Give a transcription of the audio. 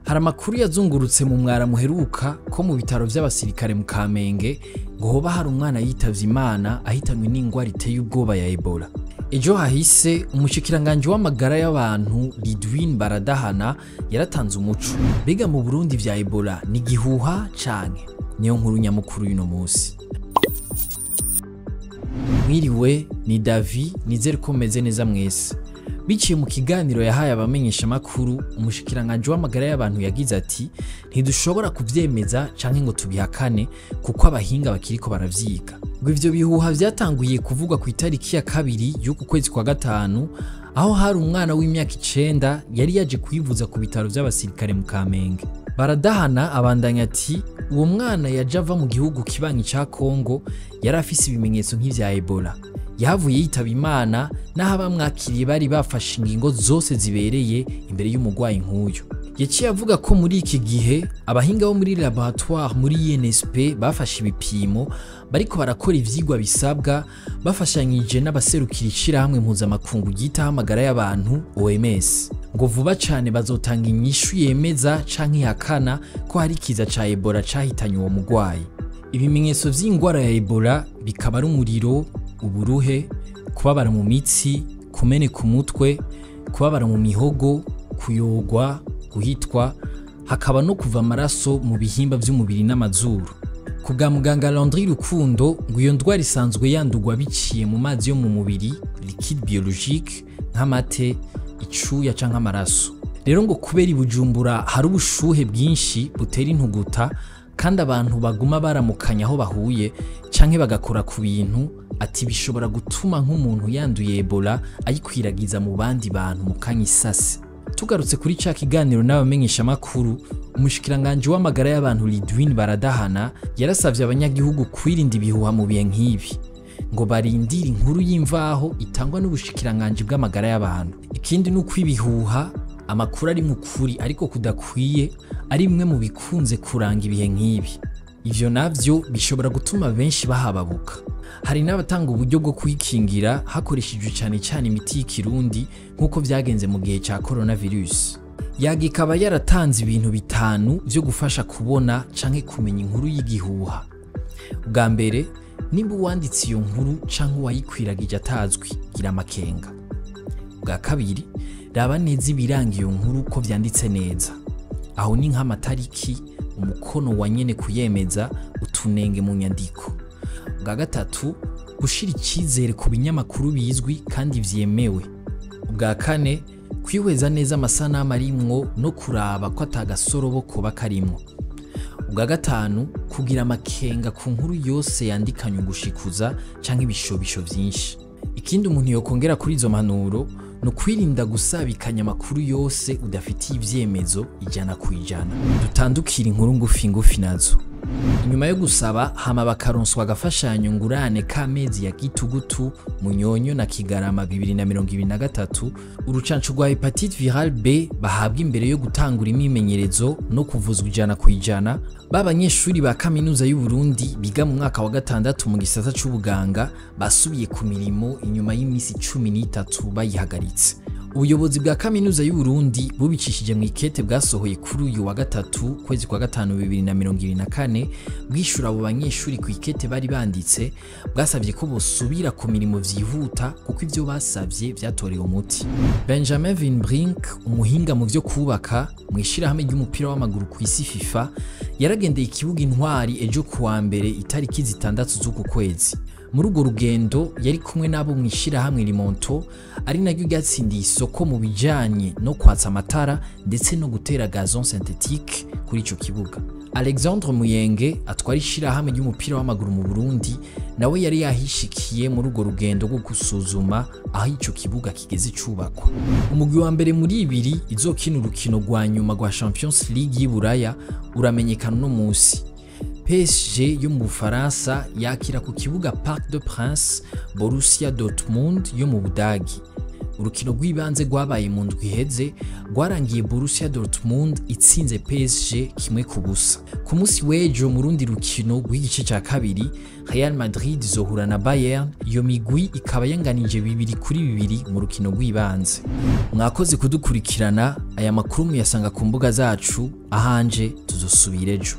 Hari amakuru yazungurutse mu mwara muheruka ko mu bitaro vy'abasirikare mu Kamenge ngo hoba hari umwana yitavye Imana ahitanywe n'ingwara iteye ubwoba ya Ebola. Ejo hahise umushikiranganje w'amagara y'abantu Lidwine Baradahana yaratanze umuco. Mbega mu Burundi vya Ebola ni gihuha canke? Niyo nkuru nyamukuru y'uno musi. Mwiriwe, ni Davi, nizere ko meze neza mwese. Biciye mu kiganiro yahaye abamenyesha makuru, umushikiranganje w'amagara y'abantu yagize ati ntidushobora kuvyemeza canke ngo tubihakane kuko abahinga bakiriko baravyiga. Ngo ivyo bihuha vyatanguye kuvugwa ku itariki ya 2 y'uku kwezi kwa gatanu, aho hari umwana w'imyaka 9 yari yaje kwivuza ku bitaro vy'abasirikare mu Kamenge. Baradahana abandanya ati uwo mwana yaje ava mu gihugu kibanyi ca Kongo yari afise ibimenyetso nk'ivya Ebola. Yahavuye yitaba Imana naho abamwakiriye bari bafashe ingingo zose zibereye imbere y'umugwayi nk'uyo. Yaciye avuga ko muri iki gihe abahinga bo muri laboratoire muri INSP bafashe ibipimo bariko barakora ivyigwa bisabwa bafashanyije n'abaserukira ishirahamwe mpuzamakungu ryitaho amagara y'abantu OMS. Ngo vuba cane bazotanga inyishu yemeza canke ihakana ko hari ikiza ca Ebola cahitanye uwo mugwayi. Ibimenyetso vy'ingwara ya Ebola bikaba ari umuriro, uburuhe, kubabara mu mitsi, kumeneka umutwe, kubabara mu mihogo, kuyogwa, guhitwa, hakaba no kuva amaraso mu bihimba vy'umubiri n'amazuru. Ku bwa muganga Landry Rukundo ngo iyo ndwara isanzwe yandugwa biciye mu mazi yo mu mubiri liquide biologique nk'amate, icuya canke amaraso. Rero ngo kubera Bujumbura hari ubushuhe bwinshi butera intuguta kandi abantu baguma baramukanya aho bahuye canke bagakora ku bintu, ati bishobora gutuma nk'umuntu yanduye Ebola ayikwiragiza mu bandi bantu mu kanya isase. Tugarutse kuri ca kiganiro n'abamenyesha makuru, umushikiranganje w'amagara y'abantu Lidwine Baradahana yarasavye abanyagihugu kwirinda ibihuha mu bihe nk'ibi, ngo barindire inkuru y'imvaho itangwa n'ubushikiranganje bw'amagara y'abantu. Ikindi nuko ibihuha amakuru ari mu kuri ariko kudakwiye ari bimwe mu bikunze kuranga ibihe nk'ibi. Ivyo navyo bishobora gutuma benshi bahababuka. Hari n'abatanga uburyo bwo kwikingira hakoreshejwe cyane imiti y'ikirundi nk'uko vyagenze mu gihe ca coronavirus. Yagikaba yaratanze ibintu bitanu vyo gufasha kubona canke kumenya inkuru y'igihuha. Ubwa mbere, nimba uwanditse iyo nkuru canke uwayikwiragije atazwi, gira amakenga. Ubwa kabiri, raba neza ibiranga iyo nkuru ko vyanditse neza. Aho ni nk'amatariki, umukono wa nyene kuyemeza, utunenge mu nyandiko. Ubwa gatatu, gushira icizere ku binyamakuru bizwi kandi vyemewe. Ubwa kane, kwihweza neza amasanamu arimwo no kuraba ko atagasorobo koba karimwo. Ubwa gatanu, kugira amakenga ku nkuru yose yandikanye ugushikuza canke ibishobisho vyinshi. Ikindi umuntu yokongera kuri izo mpanuro no kwirinda gusabikanya amakuru yose udafitiye ivyemezo 100%. Dutandukira inkuru ngufi nazo. Inyuma yo gusaba hama bakaronswa agafashanyo ngurane k'amezi ya gitugutu, Munyonyo na Kigarama 2023, urucanco rwa hepatite virale B bahabwa imbere yo gutangura imimenyerezo no kuvuzwa 100%. B'abanyeshuri ba kaminuza y'u Burundi biga mu mwaka wa 6 mu gisata c'ubuganga basubiye ku mirimo inyuma y'imisi 13 bayihagaritse. Ubuyobozi bwa kaminuza y'u Burundi bubicishije mu ikete bwasohoye kuri uyu wa 3 kwezi kwa 5 2024 bwishura abo banyeshuri ku ikete bari banditse, bwasabye ko bosubira ku mirimo vyihuta kuko ivyo basavye vyatorewe umuti. Benjamin Vinbrink, umuhinga mu vyo kubaka mu ishirahamwe ry'umupira w'amaguru ku isi FIFA, yaragendeye ikibuga Intwari ejo kuwa mbere itariki 6 z'uku kwezi. Muri urwo rugendo yari kumwe nabo mwishirahamwe Limonto, ari naryo ryatsindiye isoko mu bijanye no kwatsa amatara ndetse no gutera gazon synthétique kuri ico kibuga. Alexandre Muyenge atwara ishirahamwe ry'umupira w'amaguru mu Burundi, nawe yari yahishikiye muri urwo rugendo rwo gusuzuma aho ico kibuga kigeze cubakwa. Umugwi wa mbere muri ibiri izokina urukino rwa nyuma rwa Champions League y'Iburaya uramenyekana no musi. PSG yo mu Bufaransa yakira ku kibuga Parc des Princes Borussia Dortmund yo mu Budagi. urukino rw'ibanze rwabaye mu ndwi iheze rwarangiye Borussia Dortmund itsinze PSG 1-0. Ku munsi w'ejo mu rundi rukino rw'igice cya kabiri Real Madrid izohura na Bayern, iyo migwi ikaba yanganije 2-2 mu rukino rw'ibanze. Mwakoze kudukurikirana, aya makuru muyasanga ku mbuga zacu, ahanje tuzosubira ejo.